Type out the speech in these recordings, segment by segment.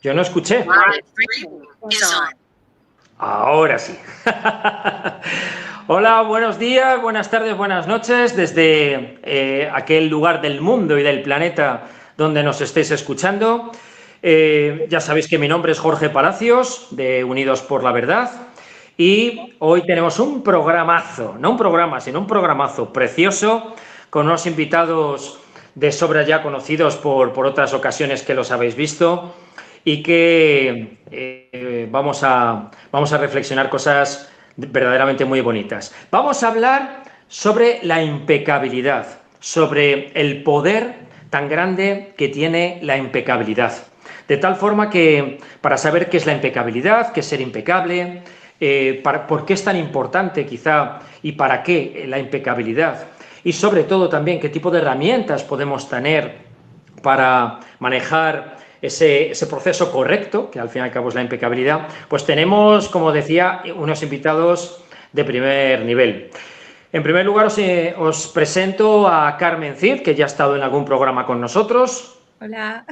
Yo no escuché. Ahora sí. Hola, buenos días, buenas tardes, buenas noches desde aquel lugar del mundo y del planeta donde nos estéis escuchando. Ya sabéis que mi nombre es Jorge Palacios, de Unidos por la Verdad, y hoy tenemos un programazo, no un programa, sino un programazo precioso, con unos invitados de sobra ya conocidos por otras ocasiones que los habéis visto, y que vamos a reflexionar cosas verdaderamente muy bonitas. Vamos a hablar sobre la impecabilidad, sobre el poder tan grande que tiene la impecabilidad. De tal forma que para saber qué es la impecabilidad, qué es ser impecable, por qué es tan importante quizá y para qué la impecabilidad, y sobre todo también qué tipo de herramientas podemos tener para manejar ese proceso correcto, que al fin y al cabo es la impecabilidad, pues tenemos, como decía, unos invitados de primer nivel. En primer lugar, os presento a Carmen Cid, que ya ha estado en algún programa con nosotros. Hola.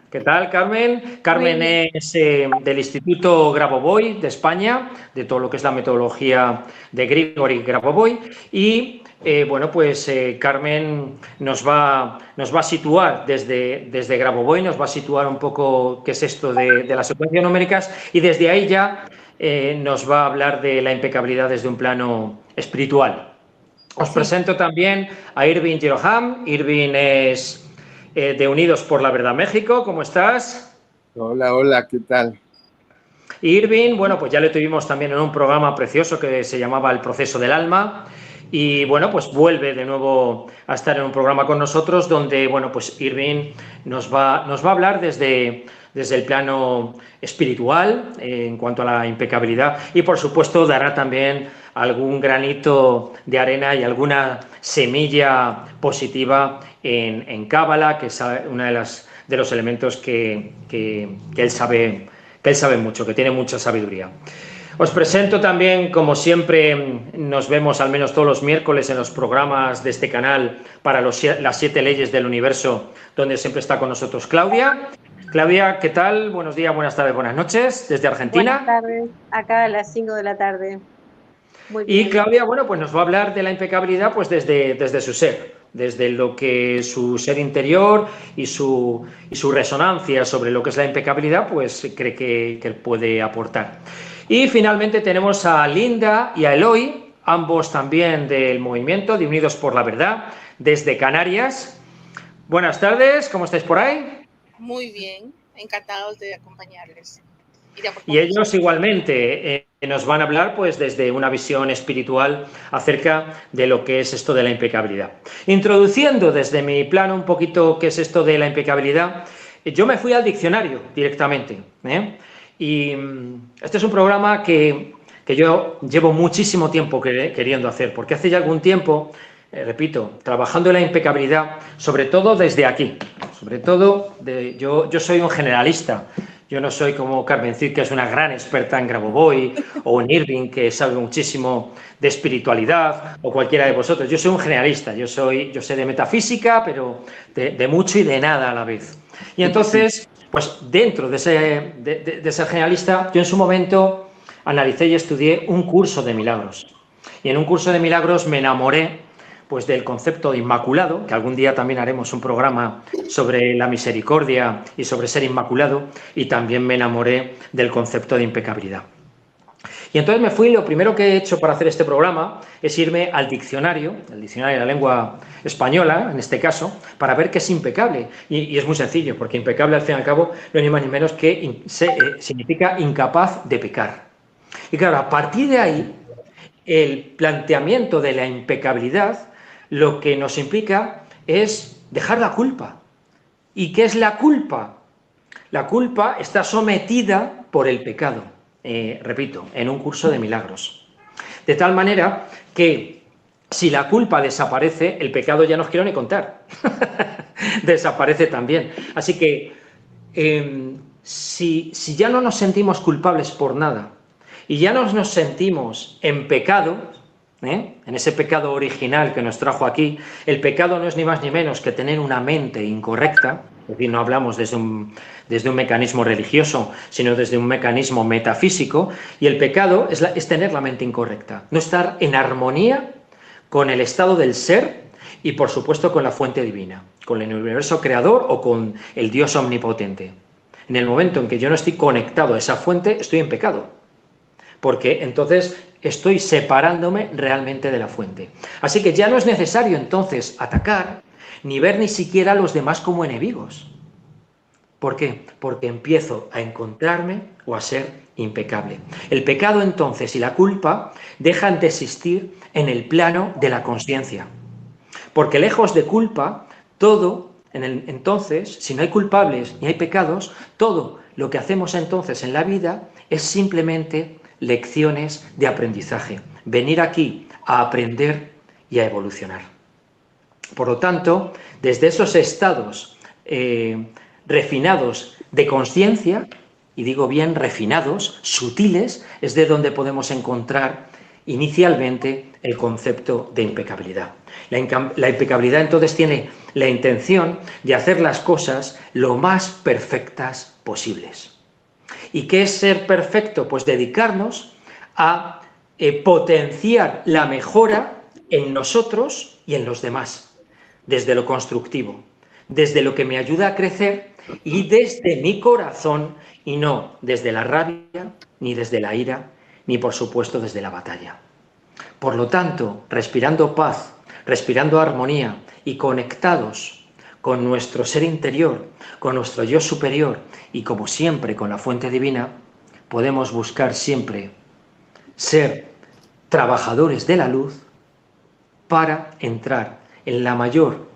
¿Qué tal, Carmen? Carmen es del Instituto Grabovoi de España, de todo lo que es la metodología de Grigori Grabovoi, y bueno, pues Carmen nos va a situar desde Grabovoi, nos va a situar un poco qué es esto de las secuencias numéricas, y desde ahí ya nos va a hablar de la impecabilidad desde un plano espiritual. Os presento también a Irving Jeroham. Irving es de Unidos por la Verdad México. ¿Cómo estás? Hola, hola, ¿qué tal? Irving, bueno, pues ya le tuvimos también en un programa precioso que se llamaba El Proceso del Alma, y bueno, pues vuelve de nuevo a estar en un programa con nosotros donde, bueno, pues Irving nos va a hablar desde el plano espiritual en cuanto a la impecabilidad, y por supuesto dará también algún granito de arena y alguna semilla positiva en Cábala, que es uno de los elementos que él sabe mucho, que tiene mucha sabiduría. Os presento también, como siempre, nos vemos al menos todos los miércoles en los programas de este canal para las 7 leyes del universo, donde siempre está con nosotros Claudia. Claudia, ¿qué tal? Buenos días, buenas tardes, buenas noches, desde Argentina. Buenas tardes, acá a las 5 de la tarde. Muy bien. Y Claudia, bueno, pues nos va a hablar de la impecabilidad pues desde su ser, desde lo que su ser interior y su resonancia sobre lo que es la impecabilidad, pues cree que puede aportar. Y finalmente tenemos a Linda y a Eloy, ambos también del movimiento de Unidos por la Verdad, desde Canarias. Buenas tardes, ¿cómo estáis por ahí? Muy bien, encantados de acompañarles. Y ellos igualmente nos van a hablar pues desde una visión espiritual acerca de lo que es esto de la impecabilidad. Introduciendo desde mi plano un poquito qué es esto de la impecabilidad, yo me fui al diccionario directamente, y este es un programa que yo llevo muchísimo tiempo queriendo hacer, porque hace ya algún tiempo, repito, trabajando en la impecabilidad, sobre todo desde aquí, sobre todo yo soy un generalista. Yo no soy como Carmen Cid, que es una gran experta en Grabovoi, o en Irving, que sabe muchísimo de espiritualidad, o cualquiera de vosotros. Yo soy un generalista, yo sé de metafísica, pero de mucho y de nada a la vez. Y entonces, pues dentro de ser generalista, yo en su momento analicé y estudié un curso de milagros. Y en un curso de milagros me enamoré pues del concepto de inmaculado, que algún día también haremos un programa sobre la misericordia y sobre ser inmaculado, y también me enamoré del concepto de impecabilidad. Y entonces me fui, lo primero que he hecho para hacer este programa es irme al diccionario, el diccionario de la lengua española, en este caso, para ver qué es impecable. Y es muy sencillo, porque impecable al fin y al cabo no es ni más ni menos que significa incapaz de pecar. Y claro, a partir de ahí, el planteamiento de la impecabilidad lo que nos implica es dejar la culpa. ¿Y qué es la culpa? La culpa está sometida por el pecado, repito, en un curso de milagros. De tal manera que si la culpa desaparece, el pecado ya no os quiero ni contar. Desaparece también. Así que si ya no nos sentimos culpables por nada y ya no nos sentimos en pecado, en ese pecado original que nos trajo aquí, el pecado no es ni más ni menos que tener una mente incorrecta, Es decir, no hablamos desde un mecanismo religioso, sino desde un mecanismo metafísico, y el pecado es tener la mente incorrecta, no estar en armonía con el estado del ser y, por supuesto, con la fuente divina, con el universo creador o con el Dios omnipotente. En el momento en que yo no estoy conectado a esa fuente, estoy en pecado, porque entonces estoy separándome realmente de la fuente. Así que ya no es necesario entonces atacar, ni ver ni siquiera a los demás como enemigos. ¿Por qué? Porque empiezo a encontrarme o a ser impecable. El pecado entonces y la culpa dejan de existir en el plano de la consciencia. Porque lejos de culpa, todo, entonces, si no hay culpables ni hay pecados, todo lo que hacemos entonces en la vida es simplemente lecciones de aprendizaje. Venir aquí a aprender y a evolucionar. Por lo tanto, desde esos estados refinados de conciencia, y digo bien refinados, sutiles, es de donde podemos encontrar inicialmente el concepto de impecabilidad. La impecabilidad entonces tiene la intención de hacer las cosas lo más perfectas posibles. ¿Y qué es ser perfecto? Pues dedicarnos a potenciar la mejora en nosotros y en los demás, desde lo constructivo, desde lo que me ayuda a crecer y desde mi corazón, y no desde la rabia, ni desde la ira, ni por supuesto desde la batalla. Por lo tanto, respirando paz, respirando armonía y conectados con nuestro ser interior, con nuestro yo superior y como siempre con la fuente divina, podemos buscar siempre ser trabajadores de la luz para entrar en la mayor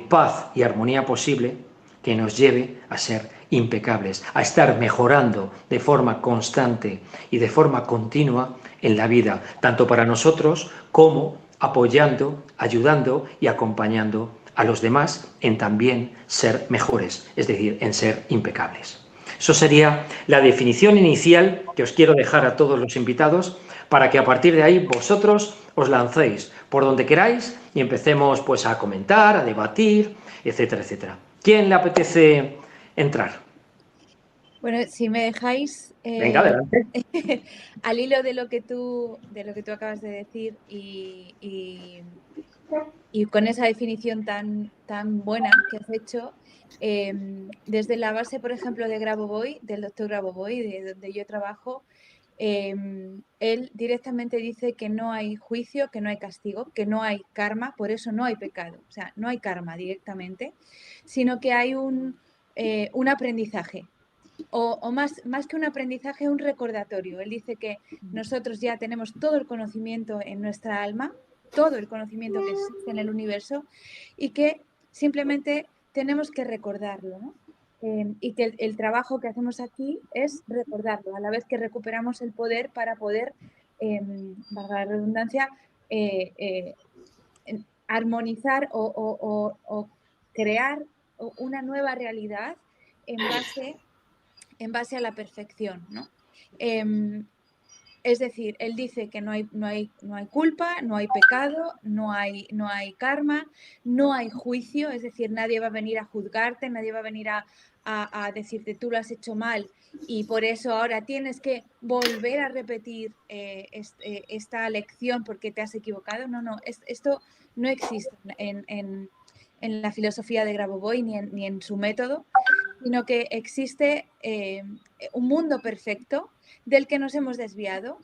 paz y armonía posible que nos lleve a ser impecables, a estar mejorando de forma constante y de forma continua en la vida, tanto para nosotros como apoyando, ayudando y acompañando a los demás en también ser mejores, es decir, en ser impecables. Eso sería la definición inicial que os quiero dejar a todos los invitados para que a partir de ahí vosotros os lancéis por donde queráis y empecemos pues a comentar, a debatir, etcétera, etcétera. ¿Quién le apetece entrar? Bueno, si me dejáis Venga, adelante. al hilo de lo que tú acabas de decir y con esa definición tan buena que has hecho, desde la base, por ejemplo, de Grabovoi, del doctor Grabovoi, de donde yo trabajo, él directamente dice que no hay juicio, que no hay castigo, que no hay karma, por eso no hay pecado. O sea, no hay karma directamente, sino que hay un aprendizaje. O más que un aprendizaje, un recordatorio. Él dice que nosotros ya tenemos todo el conocimiento en nuestra alma, todo el conocimiento que existe en el universo, y que simplemente tenemos que recordarlo, ¿no? Y que el trabajo que hacemos aquí es recordarlo, a la vez que recuperamos el poder para poder, valga la redundancia, armonizar o crear una nueva realidad en base a la perfección, ¿no? Es decir, él dice que no hay culpa, no hay pecado, no hay karma, no hay juicio, es decir, nadie va a venir a juzgarte, nadie va a venir a decirte tú lo has hecho mal y por eso ahora tienes que volver a repetir esta lección porque te has equivocado. No, esto no existe en la filosofía de Grabovoi ni en su método, sino que existe un mundo perfecto del que nos hemos desviado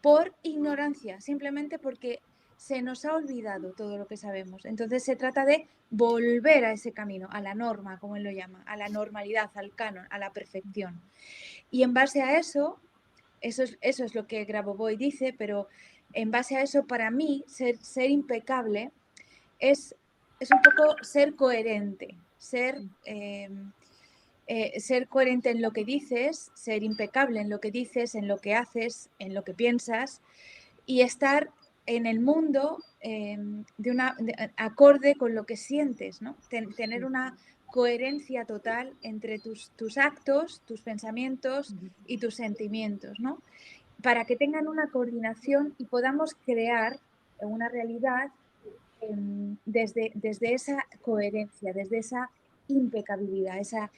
por ignorancia, simplemente porque se nos ha olvidado todo lo que sabemos. Entonces se trata de volver a ese camino, a la norma, como él lo llama, a la normalidad, al canon, a la perfección. Y en base a eso es lo que Grabovoi dice, pero en base a eso, para mí, ser impecable es un poco ser coherente, ser coherente en lo que dices, ser impecable en lo que dices, en lo que haces, en lo que piensas y estar en el mundo acorde con lo que sientes, ¿no? Tener una coherencia total entre tus actos, tus pensamientos y tus sentimientos, ¿no? Para que tengan una coordinación y podamos crear una realidad desde esa coherencia, desde esa impecabilidad, esa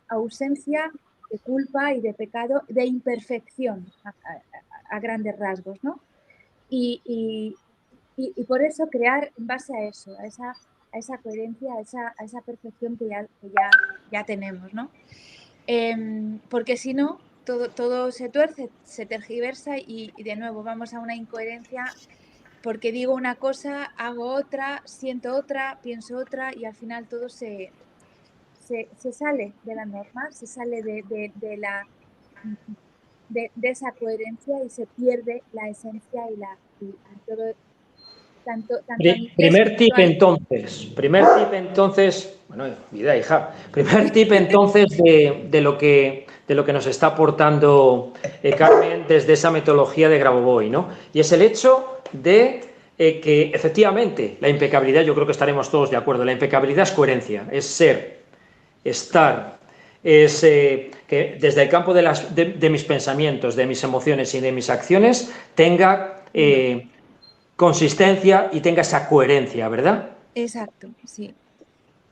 ausencia de culpa y de pecado, de imperfección a grandes rasgos, ¿no? Y por eso crear en base a eso, a esa coherencia, a esa perfección que ya tenemos, ¿no? Porque si no, todo se tuerce, se tergiversa y de nuevo vamos a una incoherencia porque digo una cosa, hago otra, siento otra, pienso otra y al final todo se sale de la norma, se sale de esa coherencia y se pierde la esencia y todo, tanto a nivel espiritual. Primer tip entonces, bueno, vida hija, primer tip entonces de lo que nos está aportando Carmen desde esa metodología de Grabovoi, ¿no? Y es el hecho de que efectivamente la impecabilidad, yo creo que estaremos todos de acuerdo, la impecabilidad es coherencia, es ser, estar, es que desde el campo de mis pensamientos, de mis emociones y de mis acciones tenga consistencia y tenga esa coherencia, ¿verdad? Exacto, sí.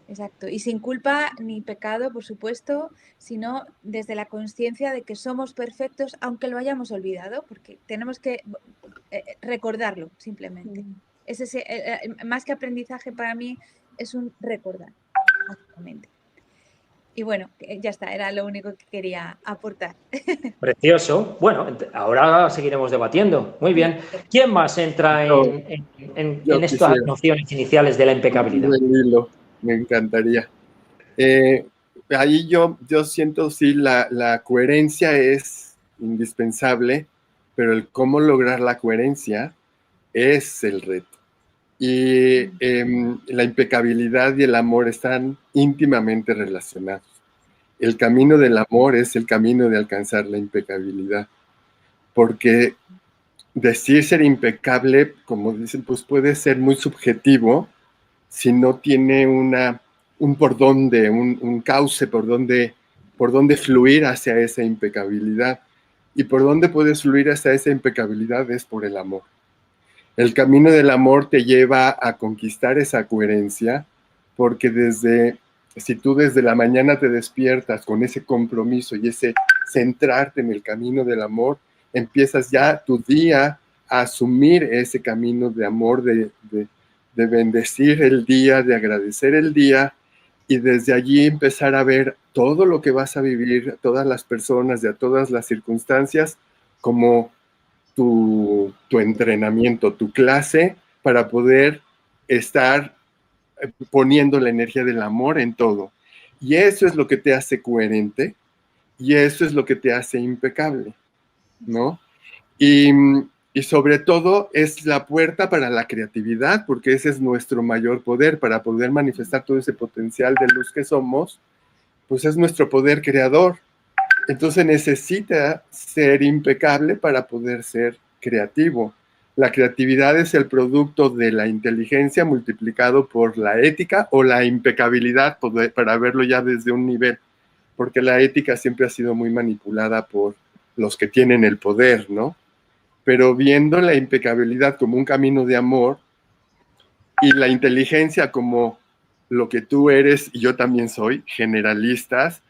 Exacto. Y sin culpa ni pecado, por supuesto, sino desde la conciencia de que somos perfectos, aunque lo hayamos olvidado, porque tenemos que recordarlo simplemente. Más que aprendizaje para mí es un recordar, básicamente. Y bueno, ya está, era lo único que quería aportar. Precioso. Bueno, ahora seguiremos debatiendo. Muy bien. ¿Quién más entra en estas nociones iniciales de la impecabilidad? Me encantaría. Ahí yo siento, sí, la coherencia es indispensable, pero el cómo lograr la coherencia es el reto. Y la impecabilidad y el amor están íntimamente relacionados. El camino del amor es el camino de alcanzar la impecabilidad, porque decir ser impecable, como dicen, pues puede ser muy subjetivo si no tiene un por dónde, un cauce por dónde fluir hacia esa impecabilidad. Y por dónde puedes fluir hacia esa impecabilidad es por el amor. El camino del amor te lleva a conquistar esa coherencia, porque si tú desde la mañana te despiertas con ese compromiso y ese centrarte en el camino del amor, empiezas ya tu día a asumir ese camino de amor, de bendecir el día, de agradecer el día, y desde allí empezar a ver todo lo que vas a vivir, a todas las personas y a todas las circunstancias, como tu entrenamiento, tu clase, para poder estar poniendo la energía del amor en todo. Y eso es lo que te hace coherente y eso es lo que te hace impecable, ¿no? Y sobre todo es la puerta para la creatividad, porque ese es nuestro mayor poder, para poder manifestar todo ese potencial de luz que somos, pues es nuestro poder creador. Entonces necesita ser impecable para poder ser creativo. La creatividad es el producto de la inteligencia multiplicado por la ética o la impecabilidad, para verlo ya desde un nivel, porque la ética siempre ha sido muy manipulada por los que tienen el poder, ¿no? Pero viendo la impecabilidad como un camino de amor y la inteligencia como lo que tú eres y yo también soy, generalistas,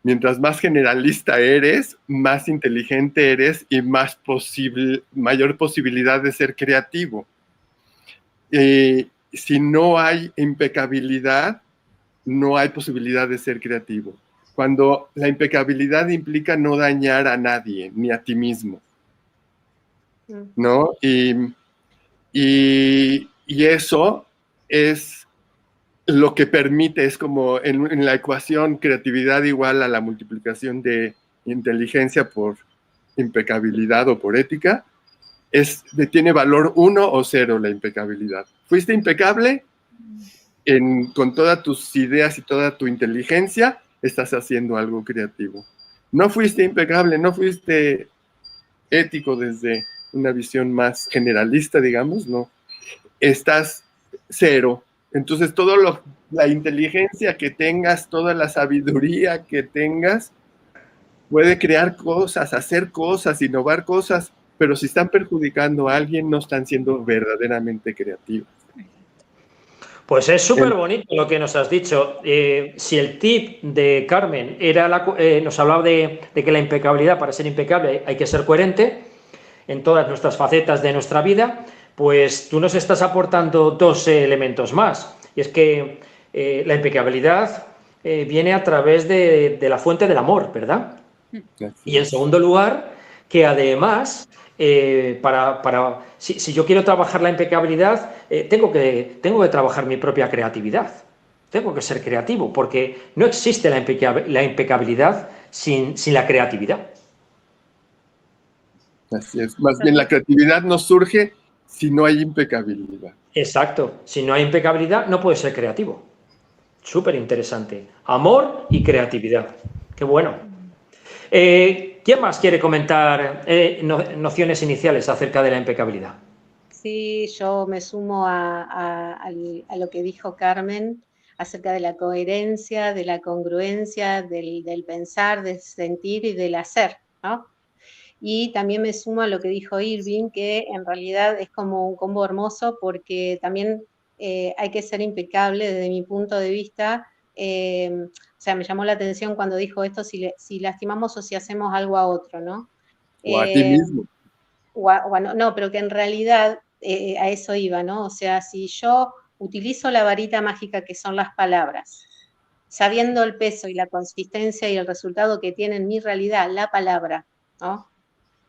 mientras más generalista eres, más inteligente eres y mayor posibilidad de ser creativo. Si no hay impecabilidad, no hay posibilidad de ser creativo. Cuando la impecabilidad implica no dañar a nadie, ni a ti mismo, ¿no? Y eso es lo que permite, es como en la ecuación creatividad igual a la multiplicación de inteligencia por impecabilidad o por ética, tiene valor 1 o 0 la impecabilidad. ¿Fuiste impecable? Con todas tus ideas y toda tu inteligencia, estás haciendo algo creativo. No fuiste impecable, no fuiste ético desde una visión más generalista, digamos, no. Estás 0. Entonces, la inteligencia que tengas, toda la sabiduría que tengas, puede crear cosas, hacer cosas, innovar cosas, pero si están perjudicando a alguien, no están siendo verdaderamente creativos. Pues es súper bonito lo que nos has dicho. Si el tip de Carmen era nos hablaba de que la impecabilidad, para ser impecable hay que ser coherente en todas nuestras facetas de nuestra vida, pues tú nos estás aportando dos elementos más. Y es que la impecabilidad viene a través de la fuente del amor, ¿verdad? Y en segundo lugar, que además, si yo quiero trabajar la impecabilidad, tengo que trabajar mi propia creatividad. Tengo que ser creativo, porque no existe la impecabilidad sin la creatividad. Así es. Más bien, la creatividad no surge si no hay impecabilidad. Exacto. Si no hay impecabilidad, no puedes ser creativo. Súper interesante. Amor y creatividad. Qué bueno. ¿Quién más quiere comentar nociones iniciales acerca de la impecabilidad? Sí, yo me sumo a lo que dijo Carmen acerca de la coherencia, de la congruencia, del pensar, del sentir y del hacer, ¿no? Y también me sumo a lo que dijo Irving, que en realidad es como un combo hermoso porque también hay que ser impecable desde mi punto de vista. O sea, me llamó la atención cuando dijo esto, si lastimamos o si hacemos algo a otro, ¿no? O a ti mismo. No, pero que en realidad a eso iba, ¿no? O sea, si yo utilizo la varita mágica que son las palabras, sabiendo el peso y la consistencia y el resultado que tiene en mi realidad la palabra, ¿no?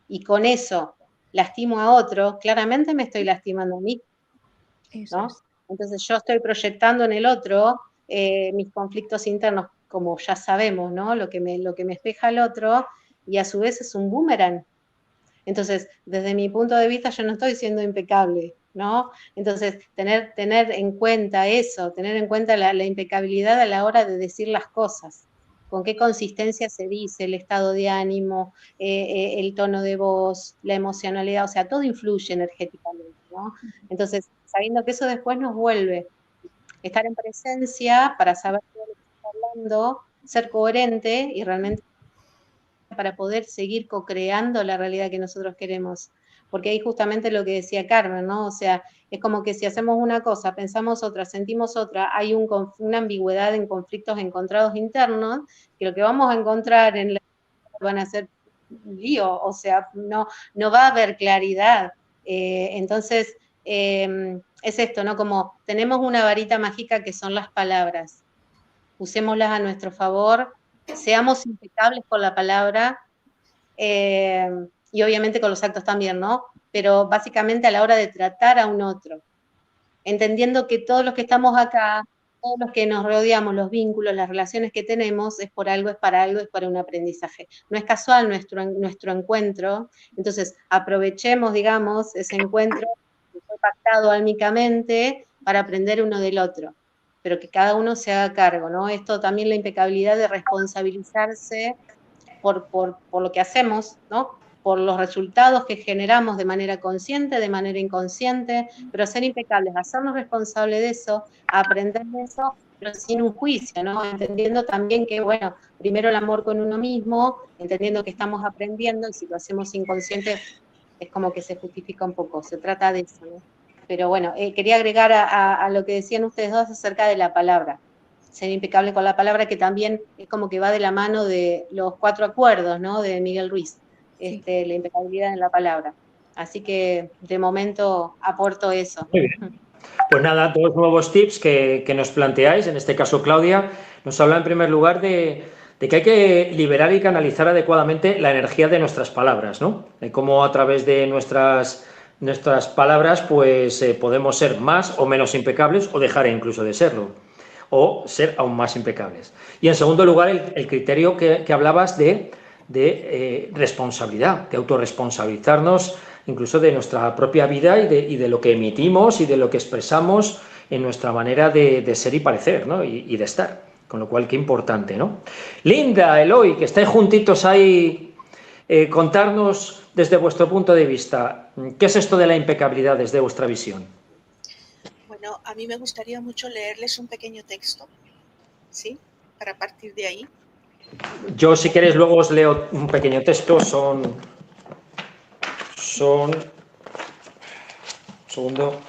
Y con eso lastimo a otro, claramente me estoy lastimando a mí, ¿no? Entonces yo estoy proyectando en el otro mis conflictos internos, como ya sabemos, ¿no? Lo que me espeja el otro, y a su vez es un boomerang. Entonces, desde mi punto de vista, yo no estoy siendo impecable, ¿no? Entonces, tener en cuenta eso, tener en cuenta la impecabilidad a la hora de decir las cosas, con qué consistencia se dice, el estado de ánimo, el tono de voz, la emocionalidad, o sea, todo influye energéticamente, ¿no? Entonces, sabiendo que eso después nos vuelve estar en presencia para saber de lo que está hablando, ser coherente y realmente para poder seguir co-creando la realidad que nosotros queremos. Porque ahí justamente lo que decía Carmen, ¿no? O sea, es como que si hacemos una cosa, pensamos otra, sentimos otra, hay una ambigüedad en conflictos encontrados internos, que lo que vamos a encontrar en la van a ser un lío, o sea, no va a haber claridad. Entonces, es esto, ¿no? Como tenemos una varita mágica que son las palabras. Usémoslas a nuestro favor, seamos impecables con la palabra y obviamente con los actos también, ¿no? Pero básicamente a la hora de tratar a un otro, entendiendo que todos los que estamos acá, todos los que nos rodeamos, los vínculos, las relaciones que tenemos, es por algo, es para algo, es para un aprendizaje. No es casual nuestro encuentro, entonces aprovechemos, digamos, ese encuentro que fue pactado álmicamente para aprender uno del otro, pero que cada uno se haga cargo, ¿no? Esto también la impecabilidad de responsabilizarse por lo que hacemos, ¿no? Por los resultados que generamos de manera consciente, de manera inconsciente, pero ser impecables, hacernos responsables de eso, aprender de eso, pero sin un juicio, ¿no? Entendiendo también que, bueno, primero el amor con uno mismo, entendiendo que estamos aprendiendo, y si lo hacemos inconsciente es como que se justifica un poco, se trata de eso, ¿no? Pero bueno, quería agregar a lo que decían ustedes dos acerca de la palabra. Ser impecable con la palabra, que también es como que va de la mano de los 4 acuerdos, ¿no? De Miguel Ruiz, Sí. La impecabilidad en la palabra. Así que de momento aporto eso. Muy bien. Pues nada, dos nuevos tips que nos planteáis, en este caso Claudia, nos habla en primer lugar de que hay que liberar y canalizar adecuadamente la energía de nuestras palabras, ¿no? De cómo a través de nuestras palabras pues podemos ser más o menos impecables o dejar incluso de serlo, o ser aún más impecables. Y en segundo lugar, el criterio que hablabas de responsabilidad, de autorresponsabilizarnos incluso de nuestra propia vida y de lo que emitimos y de lo que expresamos en nuestra manera de ser y parecer, ¿no? y de estar. Con lo cual, qué importante, ¿no? Linda, Eloy, que estáis juntitos ahí, contarnos desde vuestro punto de vista, ¿qué es esto de la impecabilidad desde vuestra visión? Bueno, a mí me gustaría mucho leerles un pequeño texto, ¿sí? Para partir de ahí. Yo, si queréis, luego os leo un pequeño texto, son... Un segundo.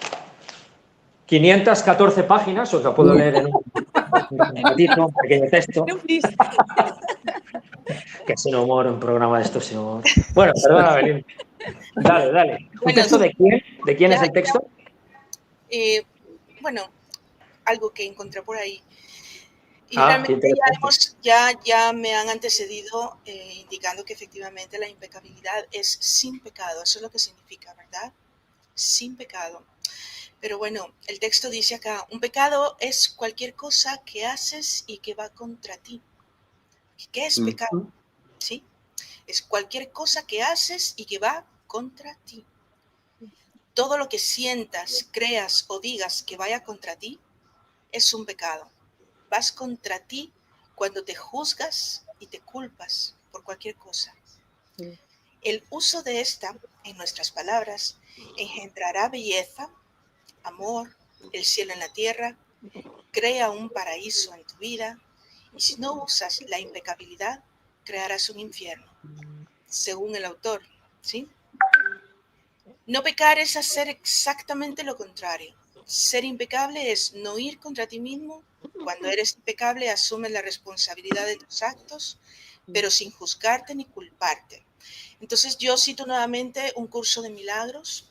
514 páginas, os lo puedo leer en un pequeño texto. Que es un humor, un programa de estos sin humor. Bueno, perdona, Belén. Dale. ¿Un texto de quién? ¿De quién es el texto? Bueno, algo que encontré por ahí. Y qué realmente ya me han antecedido indicando que efectivamente la impecabilidad es sin pecado. Eso es lo que significa, ¿verdad? Sin pecado. Pero bueno, el texto dice acá, un pecado es cualquier cosa que haces y que va contra ti. ¿Qué es pecado? ¿Sí? Es cualquier cosa que haces y que va contra ti. Todo lo que sientas, creas o digas que vaya contra ti es un pecado. Vas contra ti cuando te juzgas y te culpas por cualquier cosa. El uso de esta en nuestras palabras engendrará belleza, amor, el cielo en la tierra, crea un paraíso en tu vida, y si no usas la impecabilidad, crearás un infierno, según el autor, ¿sí? No pecar es hacer exactamente lo contrario. Ser impecable es no ir contra ti mismo. Cuando eres impecable, asumes la responsabilidad de tus actos, pero sin juzgarte ni culparte. Entonces yo cito nuevamente un curso de milagros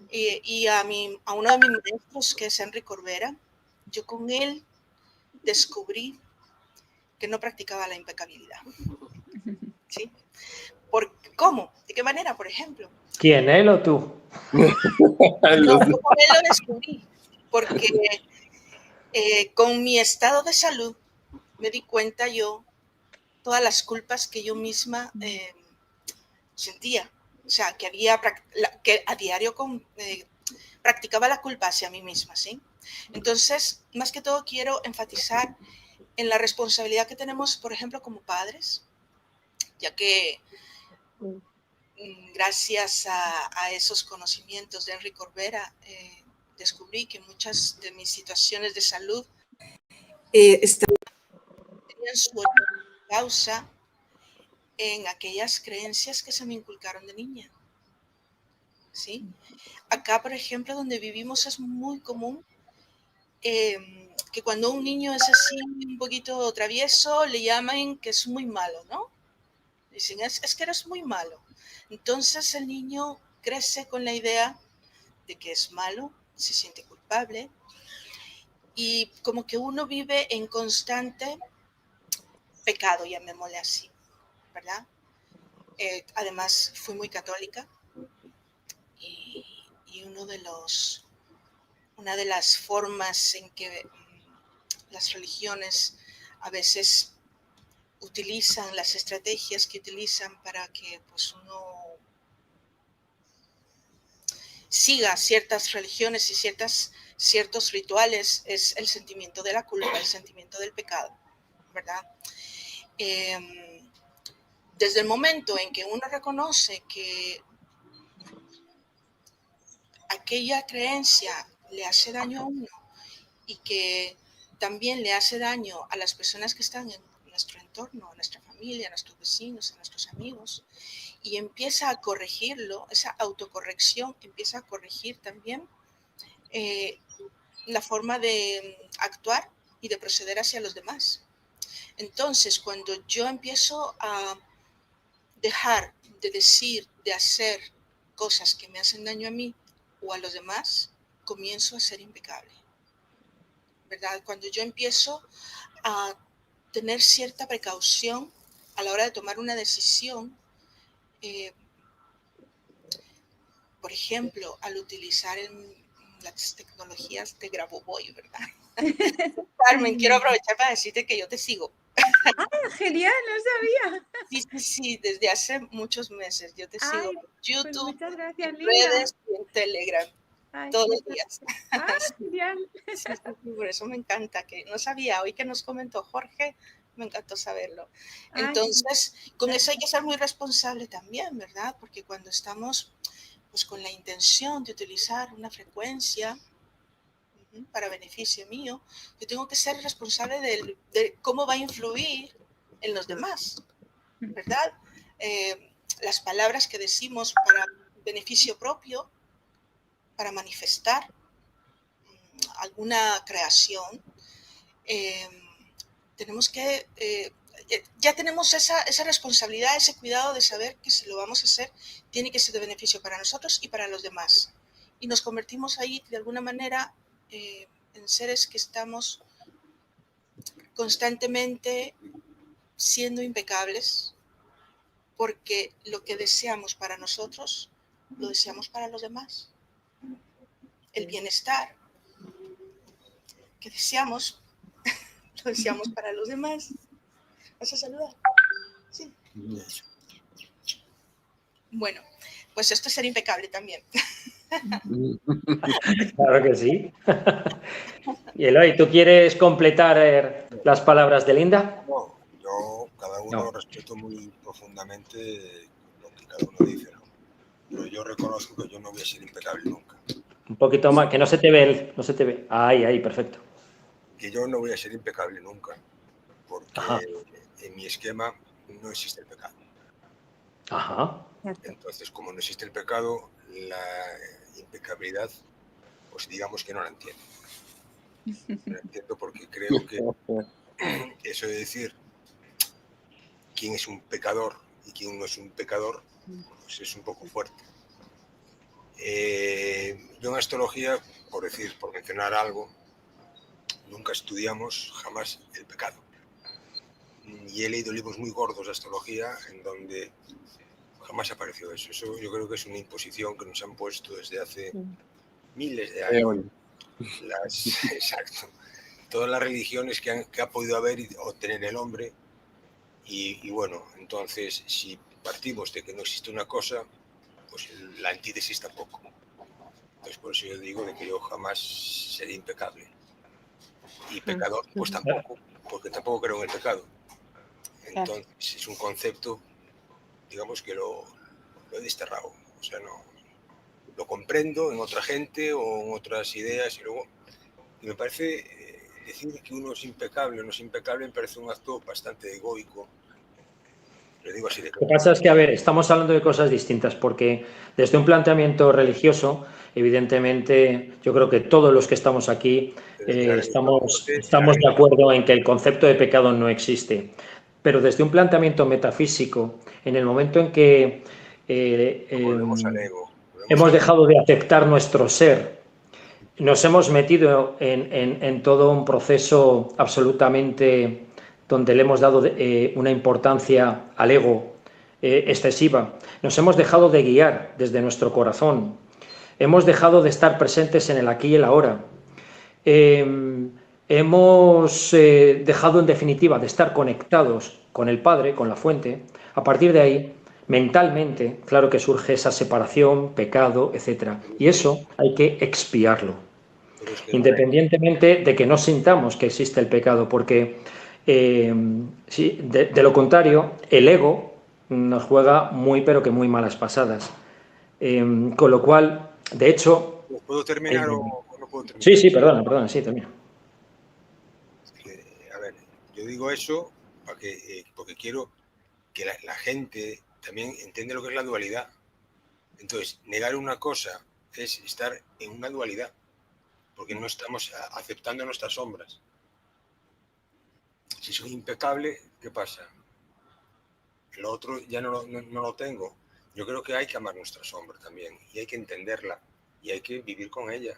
y a uno de mis maestros, que es Henry Corbera. Yo con él descubrí que no practicaba la impecabilidad. ¿Sí? ¿Cómo? ¿De qué manera, por ejemplo? ¿Quién, él o tú? No, yo con él lo descubrí, porque con mi estado de salud me di cuenta yo todas las culpas que yo misma sentía. O sea, que a diario practicaba la culpa hacia mí misma, ¿sí? Entonces, más que todo quiero enfatizar en la responsabilidad que tenemos, por ejemplo, como padres, ya que gracias a esos conocimientos de Henry Corbera, descubrí que muchas de mis situaciones de salud tenían su causa en aquellas creencias que se me inculcaron de niña. ¿Sí? Acá, por ejemplo, donde vivimos es muy común que cuando un niño es así un poquito travieso, le llaman que es muy malo, ¿no? Dicen, es que eres muy malo. Entonces el niño crece con la idea de que es malo, se siente culpable y como que uno vive en constante pecado, llamémosle así, ¿verdad? Además, fui muy católica y una de las formas en que las religiones a veces utilizan las estrategias que utilizan para que pues, uno siga ciertas religiones y ciertos rituales es el sentimiento de la culpa, el sentimiento del pecado, ¿verdad? Desde el momento en que uno reconoce que aquella creencia le hace daño a uno y que también le hace daño a las personas que están en nuestro entorno, a nuestra familia, a nuestros vecinos, a nuestros amigos, y empieza a corregirlo, esa autocorrección empieza a corregir también la forma de actuar y de proceder hacia los demás. Entonces, cuando yo empiezo a dejar de decir, de hacer cosas que me hacen daño a mí o a los demás, comienzo a ser impecable, ¿verdad? Cuando yo empiezo a tener cierta precaución a la hora de tomar una decisión, por ejemplo, al utilizar las tecnologías de Grabovoi, ¿verdad? Carmen, quiero aprovechar para decirte que yo te sigo. ¡Ah, genial! No sabía. Sí, desde hace muchos meses yo te sigo en YouTube, pues muchas gracias, en Lila. redes y en Telegram, todos los días. Genial. Sí, por eso me encanta, que no sabía, hoy que nos comentó Jorge, me encantó saberlo. Entonces, con eso hay que ser muy responsable también, ¿verdad? Porque cuando estamos pues con la intención de utilizar una frecuencia para beneficio mío, yo tengo que ser responsable de cómo va a influir en los demás, ¿verdad? Las palabras que decimos para beneficio propio, para manifestar alguna creación, tenemos que, ya tenemos esa responsabilidad, ese cuidado de saber que si lo vamos a hacer, tiene que ser de beneficio para nosotros y para los demás. Y nos convertimos ahí, de alguna manera, en seres que estamos constantemente siendo impecables, porque lo que deseamos para nosotros, lo deseamos para los demás. El bienestar que deseamos, lo deseamos para los demás. ¿Vas a saludar? Sí. Bueno, pues esto es ser impecable también. Claro que sí. Y Eloy, ¿tú quieres completar las palabras de Linda? No, yo cada uno respeto muy profundamente lo que cada uno dice, ¿no? Pero yo reconozco que yo no voy a ser impecable nunca. Un poquito más, que no se te ve, no se te ve. Ahí, perfecto. Que yo no voy a ser impecable nunca, porque en mi esquema no existe el pecado. Ajá. Entonces, como no existe el pecado, la impecabilidad, pues digamos que no la entiendo. No la entiendo porque creo que eso de decir quién es un pecador y quién no es un pecador, pues es un poco fuerte. Yo en astrología, por mencionar algo, nunca estudiamos jamás el pecado. Y he leído libros muy gordos de astrología en donde jamás apareció eso. Eso yo creo que es una imposición que nos han puesto desde hace miles de años. Exacto. Todas las religiones que ha podido haber o tener el hombre. Y bueno, entonces, si partimos de que no existe una cosa, pues la antítesis tampoco. Entonces, por eso yo digo de que yo jamás seré impecable. Y pecador, pues tampoco, porque tampoco creo en el pecado. Entonces, es un concepto, digamos que lo he desterrado. O sea, no lo comprendo en otra gente o en otras ideas y me parece decir que uno es impecable o no es impecable me parece un acto bastante egoico. Lo digo así de claro. Lo que pasa es que, a ver, estamos hablando de cosas distintas porque desde un planteamiento religioso, evidentemente, yo creo que todos los que estamos aquí estamos de acuerdo en que el concepto de pecado no existe. Pero desde un planteamiento metafísico, en el momento en que hemos dejado de aceptar nuestro ser, nos hemos metido en todo un proceso absolutamente donde le hemos dado una importancia al ego excesiva. Nos hemos dejado de guiar desde nuestro corazón. Hemos dejado de estar presentes en el aquí y el ahora. Hemos dejado, en definitiva, de estar conectados con el Padre, con la fuente. A partir de ahí, mentalmente, claro que surge esa separación, pecado, etc. Y eso hay que expiarlo, independientemente de que no sintamos que existe el pecado, porque de lo contrario, el ego nos juega muy, pero que muy malas pasadas. Con lo cual, de hecho... ¿Puedo terminar o no puedo terminar? Sí, perdona, sí, termino. A ver, yo digo eso porque quiero que la gente también entienda lo que es la dualidad. Entonces, negar una cosa es estar en una dualidad, porque no estamos aceptando nuestras sombras. Si soy impecable, ¿qué pasa? Lo otro ya no lo tengo. Yo creo que hay que amar nuestra sombra también, y hay que entenderla, y hay que vivir con ella,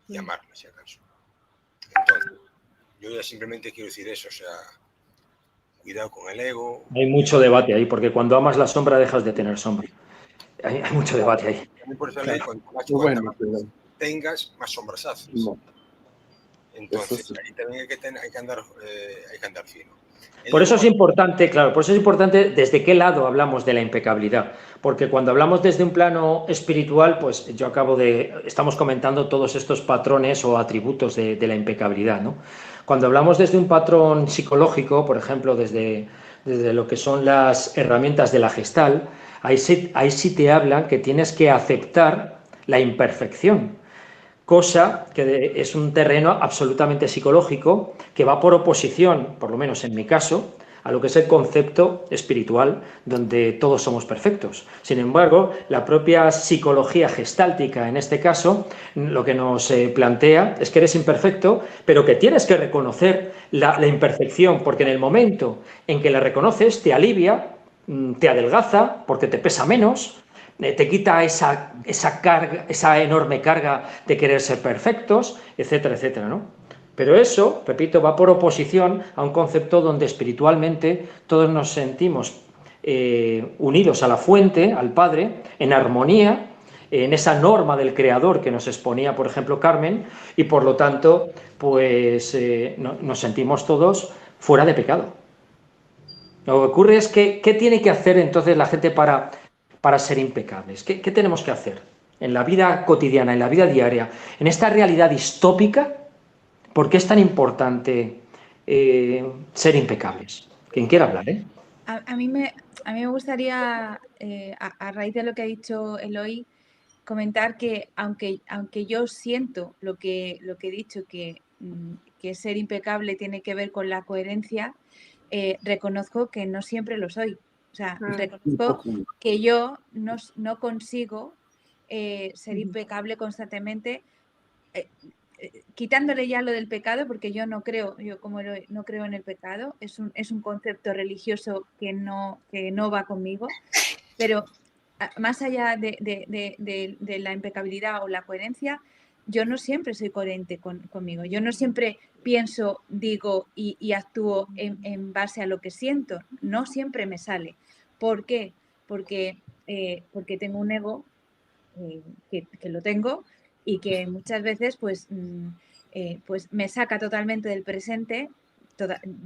y amarla, si acaso. Entonces, yo ya simplemente quiero decir eso, o sea, cuidado con el ego. Hay mucho debate ahí, porque cuando amas la sombra dejas de tener sombra. Hay mucho debate ahí. También por esa ley, cuanto más tengas, más sombras haces. No. Entonces, ahí también hay que andar fino. Por eso es importante, claro, por eso es importante desde qué lado hablamos de la impecabilidad. Porque cuando hablamos desde un plano espiritual, pues estamos comentando todos estos patrones o atributos de la impecabilidad, ¿no? Cuando hablamos desde un patrón psicológico, por ejemplo, desde lo que son las herramientas de la Gestalt, ahí sí te hablan que tienes que aceptar la imperfección. Cosa que es un terreno absolutamente psicológico que va por oposición, por lo menos en mi caso, a lo que es el concepto espiritual donde todos somos perfectos. Sin embargo, la propia psicología gestáltica, en este caso, lo que nos plantea es que eres imperfecto, pero que tienes que reconocer la imperfección, porque en el momento en que la reconoces te alivia, te adelgaza, porque te pesa menos, te quita esa carga, esa enorme carga de querer ser perfectos, etcétera, etcétera, ¿no? Pero eso, repito, va por oposición a un concepto donde espiritualmente todos nos sentimos unidos a la fuente, al Padre, en armonía, en esa norma del Creador que nos exponía, por ejemplo, Carmen, y por lo tanto, pues nos sentimos todos fuera de pecado. Lo que ocurre es que, ¿qué tiene que hacer entonces la gente para ser impecables? ¿Qué tenemos que hacer en la vida cotidiana, en la vida diaria, en esta realidad distópica? ¿Por qué es tan importante ser impecables? Quien quiera hablar, ¿eh? A mí me gustaría, a raíz de lo que ha dicho Eloy, comentar que aunque yo siento lo que he dicho, que ser impecable tiene que ver con la coherencia, reconozco que no siempre lo soy. O sea, reconozco que yo no consigo ser impecable constantemente, quitándole ya lo del pecado, porque yo no creo, no creo en el pecado, es un concepto religioso que no va conmigo, pero más allá de la impecabilidad o la coherencia, yo no siempre soy coherente conmigo, yo no siempre pienso, digo y actúo en base a lo que siento, no siempre me sale. ¿Por qué? Porque tengo un ego que lo tengo y que muchas veces pues me saca totalmente del presente.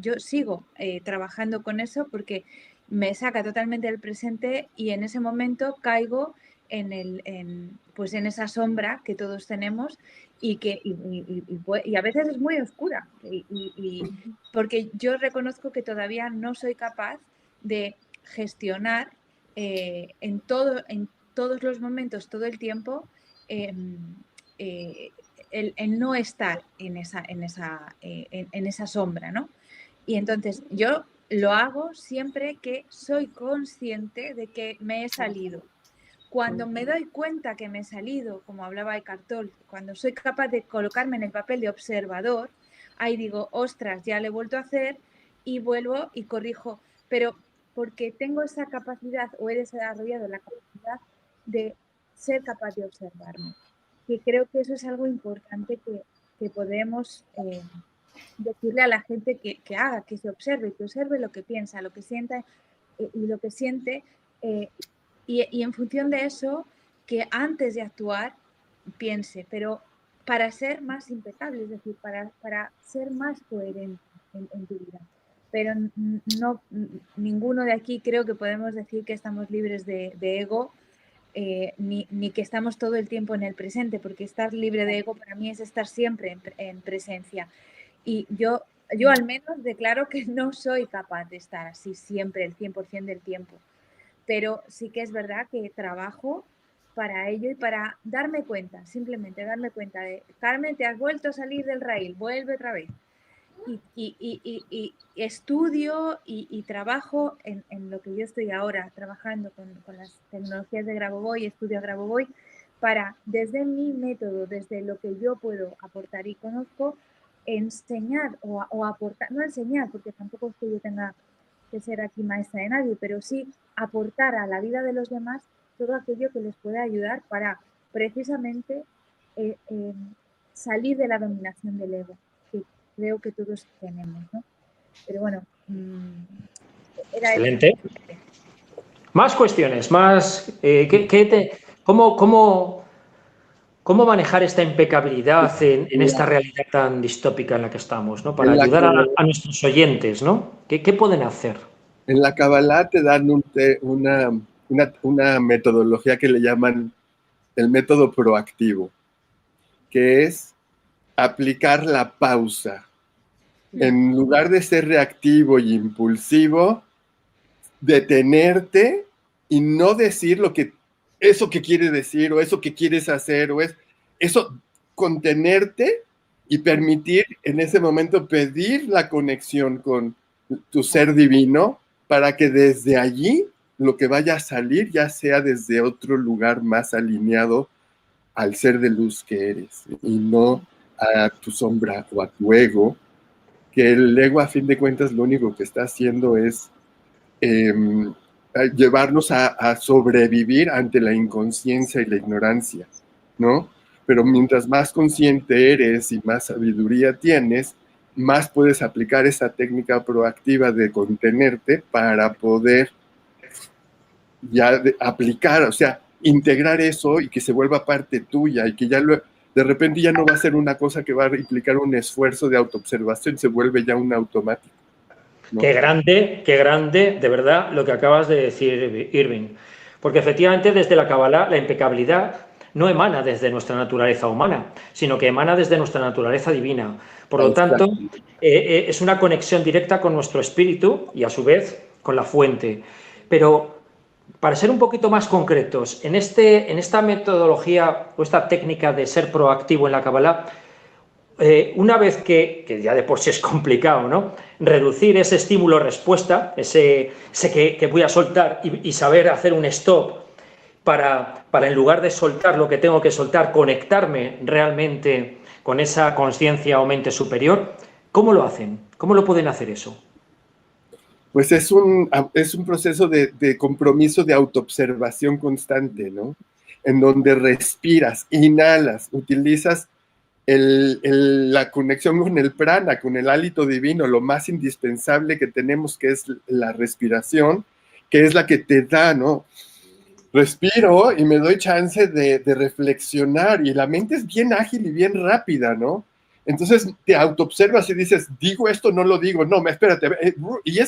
Yo sigo trabajando con eso porque me saca totalmente del presente y en ese momento caigo en esa sombra que todos tenemos y a veces es muy oscura porque yo reconozco que todavía no soy capaz de gestionar en todos los momentos, todo el tiempo, el no estar en esa sombra, ¿no? Y entonces yo lo hago siempre que soy consciente de que me he salido. Cuando me doy cuenta que me he salido, como hablaba Eckhart Tolle, cuando soy capaz de colocarme en el papel de observador, ahí digo, ostras, ya lo he vuelto a hacer y vuelvo y corrijo, pero porque tengo esa capacidad o he desarrollado la capacidad de ser capaz de observarme. Que creo que eso es algo importante que podemos decirle a la gente que haga, que se observe, que observe lo que piensa, lo que sienta y lo que siente y en función de eso, que antes de actuar piense, pero para ser más impecable, es decir, para ser más coherente en tu vida. Pero no, ninguno de aquí creo que podemos decir que estamos libres de ego, ni que estamos todo el tiempo en el presente, porque estar libre de ego para mí es estar siempre en presencia. Y yo al menos declaro que no soy capaz de estar así siempre, el 100% del tiempo. Pero sí que es verdad que trabajo para ello y para darme cuenta, simplemente darme cuenta de, Carmen, te has vuelto a salir del raíl, vuelve otra vez. Y estudio y trabajo en lo que yo estoy ahora trabajando con las tecnologías de Grabovoi, estudio Grabovoi, para desde mi método, desde lo que yo puedo aportar y conozco, enseñar o aportar, no enseñar, porque tampoco es que yo tenga que ser aquí maestra de nadie, pero sí aportar a la vida de los demás todo aquello que les pueda ayudar para precisamente salir de la dominación del ego, que creo que todos tenemos, ¿no? Pero bueno, era excelente. eso. Más cuestiones, más... ¿Cómo manejar esta impecabilidad en esta realidad tan distópica en la que estamos, ¿no? Para ayudar a nuestros oyentes, ¿no? ¿Qué pueden hacer? En la Kabbalah te dan una metodología que le llaman el método proactivo, que es aplicar la pausa. En lugar de ser reactivo y impulsivo, detenerte y no decir eso que quieres decir o eso que quieres hacer o eso, contenerte y permitir en ese momento pedir la conexión con tu ser divino, para que desde allí lo que vaya a salir ya sea desde otro lugar más alineado al ser de luz que eres, y no a tu sombra o a tu ego, que el ego a fin de cuentas lo único que está haciendo es llevarnos a sobrevivir ante la inconsciencia y la ignorancia, ¿no? Pero mientras más consciente eres y más sabiduría tienes, más puedes aplicar esa técnica proactiva de contenerte para poder ya aplicar, o sea, integrar eso y que se vuelva parte tuya y que ya de repente ya no va a ser una cosa que va a implicar un esfuerzo de autoobservación, se vuelve ya un automático, ¿no? Qué grande, de verdad, lo que acabas de decir, Irving. Porque efectivamente desde la Kabbalah la impecabilidad no emana desde nuestra naturaleza humana, sino que emana desde nuestra naturaleza divina. Por lo tanto, es una conexión directa con nuestro espíritu y a su vez con la fuente. Pero para ser un poquito más concretos, en esta metodología o esta técnica de ser proactivo en la Kabbalah, una vez que ya de por sí es complicado, ¿no? Reducir ese estímulo-respuesta, ese que voy a soltar y saber hacer un stop para en lugar de soltar lo que tengo que soltar, conectarme realmente con esa conciencia o mente superior, ¿cómo lo hacen? ¿Cómo lo pueden hacer eso? Pues es un proceso de compromiso de autoobservación constante, ¿no? En donde respiras, inhalas, utilizas la conexión con el prana, con el hálito divino, lo más indispensable que tenemos, que es la respiración, que es la que te da, ¿no? Respiro y me doy chance de reflexionar, y la mente es bien ágil y bien rápida, ¿no? Entonces te autoobservas y dices, digo esto, no lo digo, no, espérate, y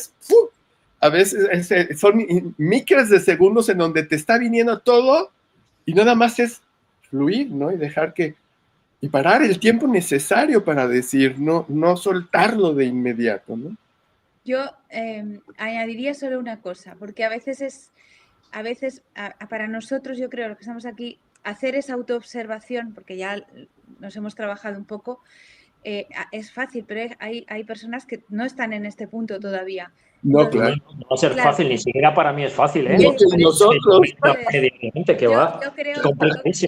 a veces son micras de segundos en donde te está viniendo todo y nada más es fluir, ¿no? Y dejar y parar el tiempo necesario para decir, no soltarlo de inmediato, ¿no? Yo añadiría solo una cosa, porque a veces para nosotros, yo creo, los que estamos aquí, hacer esa autoobservación, porque ya nos hemos trabajado un poco, es fácil, pero hay personas que no están en este punto todavía. No, Entonces, claro. No va a ser fácil, ni siquiera para mí es fácil, ¿eh? No, que nosotros.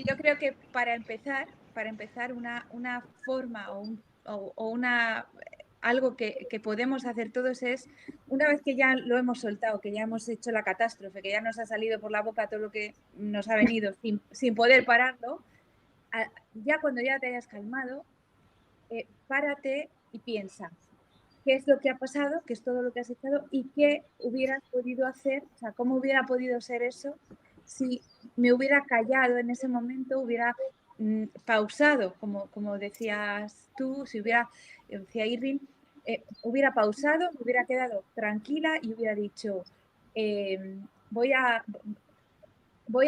Yo creo que para empezar una forma o algo que podemos hacer todos es, una vez que ya lo hemos soltado, que ya hemos hecho la catástrofe, que ya nos ha salido por la boca todo lo que nos ha venido sin poder pararlo, ya cuando ya te hayas calmado, párate y piensa qué es lo que ha pasado, qué es todo lo que has echado y qué hubieras podido hacer, o sea, cómo hubiera podido ser eso si me hubiera callado en ese momento, hubiera pausado, como decías tú, decía Irving, hubiera pausado, me hubiera quedado tranquila y hubiera dicho, voy a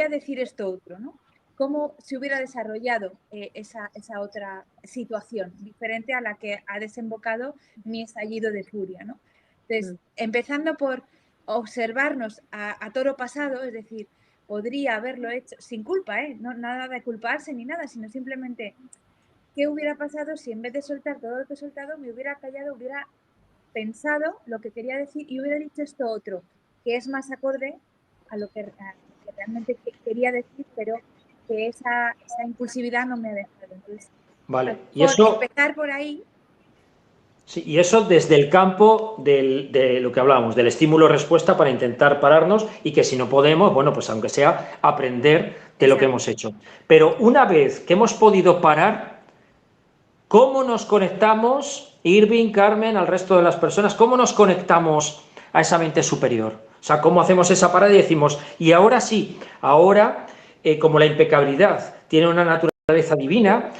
decir esto otro, ¿no? Cómo se hubiera desarrollado esa otra situación diferente a la que ha desembocado mi estallido de furia, ¿no? Entonces, empezando por observarnos a toro pasado, es decir, podría haberlo hecho sin culpa, no nada de culparse ni nada, sino simplemente qué hubiera pasado si en vez de soltar todo lo que he soltado me hubiera callado, hubiera pensado lo que quería decir y hubiera dicho esto otro, que es más acorde a lo que realmente quería decir, pero que esa impulsividad no me ha dejado. Entonces, vale, y eso, empezar por ahí. Sí, y eso desde el campo de lo que hablábamos, del estímulo-respuesta para intentar pararnos y que si no podemos, bueno, pues aunque sea aprender de lo que hemos hecho. Pero una vez que hemos podido parar, ¿cómo nos conectamos, Irving, Carmen, al resto de las personas? ¿Cómo nos conectamos a esa mente superior? O sea, ¿cómo hacemos esa parada y decimos, y ahora sí, ahora, como la impecabilidad tiene una naturaleza divina,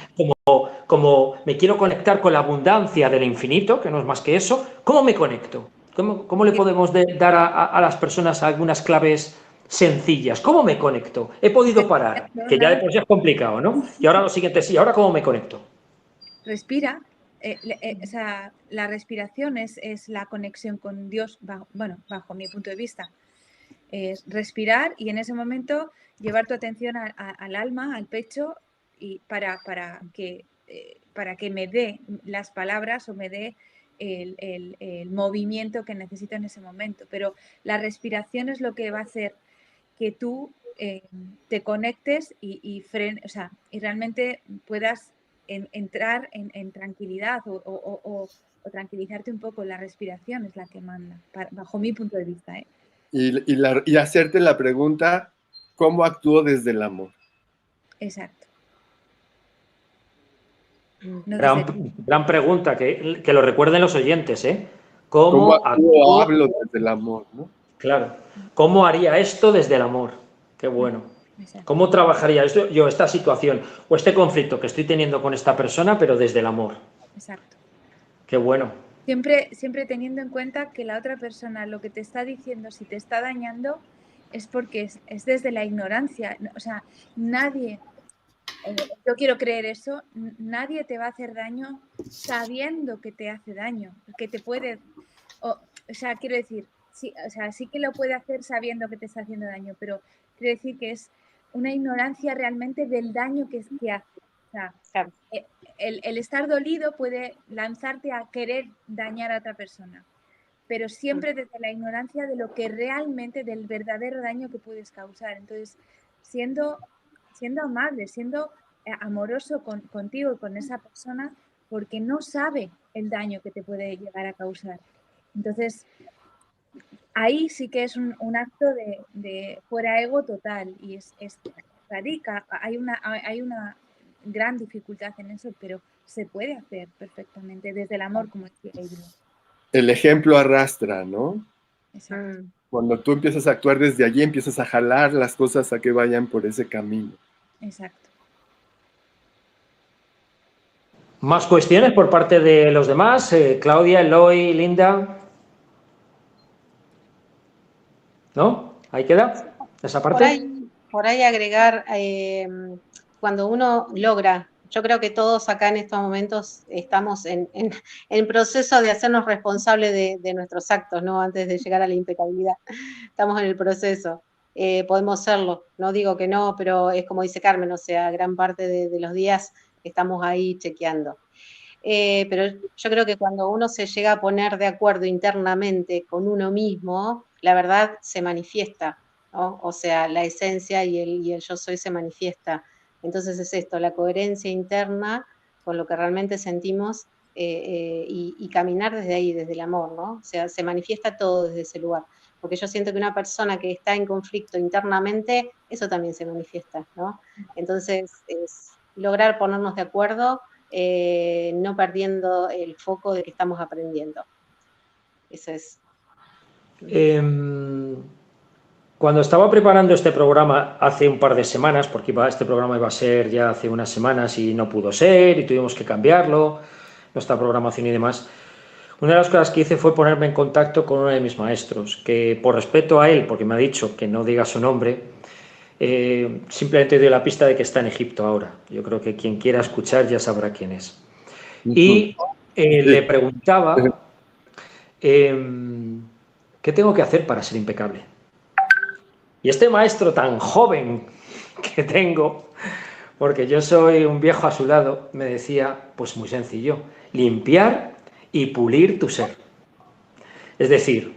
como me quiero conectar con la abundancia del infinito, que no es más que eso, ¿cómo me conecto? ¿Cómo le podemos dar a las personas algunas claves sencillas? ¿Cómo me conecto? He podido parar, que ya de por sí es complicado, ¿no? Y ahora lo siguiente, sí, ¿ahora cómo me conecto? Respira. O sea, la respiración es la conexión con Dios, bajo mi punto de vista. Es respirar y en ese momento llevar tu atención al alma, al pecho, y para que me dé las palabras o me dé el movimiento que necesito en ese momento. Pero la respiración es lo que va a hacer que tú te conectes y realmente puedas entrar en tranquilidad o tranquilizarte un poco. La respiración es la que manda, bajo mi punto de vista. Y hacerte la pregunta, ¿cómo actúo desde el amor? Exacto. Gran pregunta, que lo recuerden los oyentes, ¿eh? ¿Cómo actúo, hablo desde el amor, ¿no? Claro. ¿Cómo haría esto desde el amor? Qué bueno. Exacto. ¿Cómo trabajaría yo esta situación o este conflicto que estoy teniendo con esta persona, pero desde el amor? Exacto. Qué bueno. Siempre teniendo en cuenta que la otra persona lo que te está diciendo, si te está dañando, es porque es desde la ignorancia. O sea, nadie, yo quiero creer eso, nadie te va a hacer daño sabiendo que te hace daño, que te puede, o sea, quiero decir, sí, o sea, sí que lo puede hacer sabiendo que te está haciendo daño, pero quiero decir que es una ignorancia realmente del daño que hace. O sea, Claro. el estar dolido puede lanzarte a querer dañar a otra persona, pero siempre desde la ignorancia de lo que realmente, del verdadero daño que puedes causar. Entonces, siendo amable, siendo amoroso contigo y con esa persona, porque no sabe el daño que te puede llegar a causar. Entonces, ahí sí que es un acto de fuera ego total y radica, hay una gran dificultad en eso, pero se puede hacer perfectamente desde el amor, como decía Adrián. El ejemplo arrastra, ¿no? Exacto. Cuando tú empiezas a actuar desde allí, empiezas a jalar las cosas a que vayan por ese camino. Exacto. ¿Más cuestiones por parte de los demás? Claudia, Eloy, Linda. ¿No? ¿Ahí queda esa parte? Por ahí agregar, cuando uno logra, yo creo que todos acá en estos momentos estamos en proceso de hacernos responsables de nuestros actos, ¿no? Antes de llegar a la impecabilidad. Estamos en el proceso. Podemos serlo, no digo que no, pero es como dice Carmen, o sea, gran parte de los días estamos ahí chequeando. Pero yo creo que cuando uno se llega a poner de acuerdo internamente con uno mismo, la verdad se manifiesta, ¿no? O sea, la esencia y el yo soy se manifiesta. Entonces es esto, la coherencia interna con lo que realmente sentimos y caminar desde ahí, desde el amor, ¿no? O sea, se manifiesta todo desde ese lugar. Porque yo siento que una persona que está en conflicto internamente, eso también se manifiesta, ¿no? Entonces, es lograr ponernos de acuerdo, no perdiendo el foco de que estamos aprendiendo. Eso es. Cuando estaba preparando este programa hace un par de semanas, porque este programa iba a ser ya hace unas semanas y no pudo ser y tuvimos que cambiarlo, nuestra programación y demás, una de las cosas que hice fue ponerme en contacto con uno de mis maestros, que por respeto a él, porque me ha dicho que no diga su nombre, simplemente doy la pista de que está en Egipto ahora. Yo creo que quien quiera escuchar ya sabrá quién es. Y le preguntaba, ¿qué tengo que hacer para ser impecable? Y este maestro tan joven que tengo, porque yo soy un viejo a su lado, me decía, pues muy sencillo, limpiar y pulir tu ser. Es decir,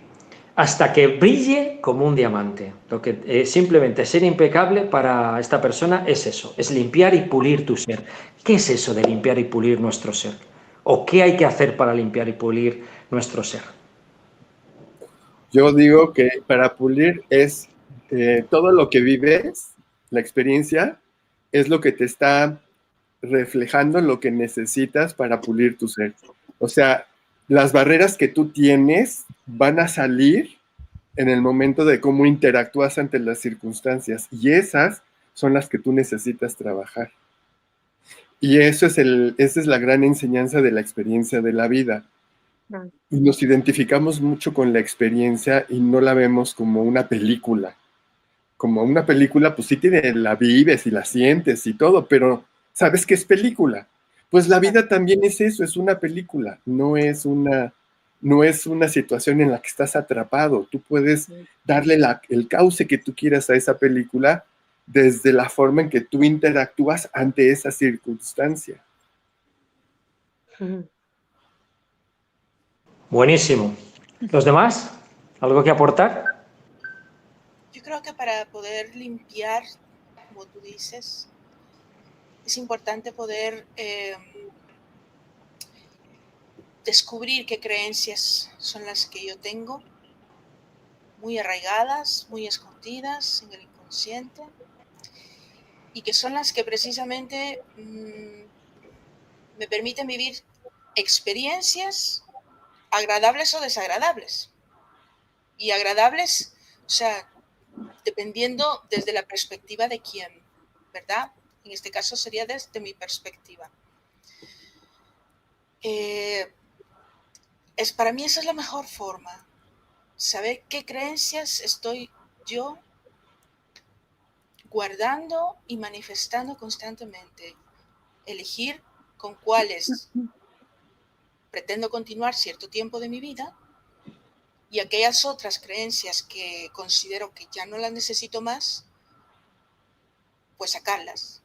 hasta que brille como un diamante. Lo que simplemente ser impecable para esta persona es eso, es limpiar y pulir tu ser. ¿Qué es eso de limpiar y pulir nuestro ser? ¿O qué hay que hacer para limpiar y pulir nuestro ser? Yo digo que para pulir es todo lo que vives, la experiencia, es lo que te está reflejando lo que necesitas para pulir tu ser. O sea, las barreras que tú tienes van a salir en el momento de cómo interactúas ante las circunstancias y esas son las que tú necesitas trabajar. Y esa es la gran enseñanza de la experiencia de la vida. Y nos identificamos mucho con la experiencia y no la vemos como una película. Como una película, pues sí la vives y la sientes y todo, pero ¿sabes qué es película? Pues la vida también es eso, es una película, no es una situación en la que estás atrapado. Tú puedes darle el cauce que tú quieras a esa película desde la forma en que tú interactúas ante esa circunstancia. Buenísimo. ¿Los demás? ¿Algo que aportar? Yo creo que para poder limpiar, como tú dices, es importante poder descubrir qué creencias son las que yo tengo, muy arraigadas, muy escondidas en el inconsciente, y que son las que precisamente me permiten vivir experiencias agradables o desagradables. Y agradables, o sea, dependiendo desde la perspectiva de quién, ¿verdad? En este caso sería desde mi perspectiva. Para mí esa es la mejor forma, saber qué creencias estoy yo guardando y manifestando constantemente, elegir con cuáles pretendo continuar cierto tiempo de mi vida y aquellas otras creencias que considero que ya no las necesito más, pues sacarlas,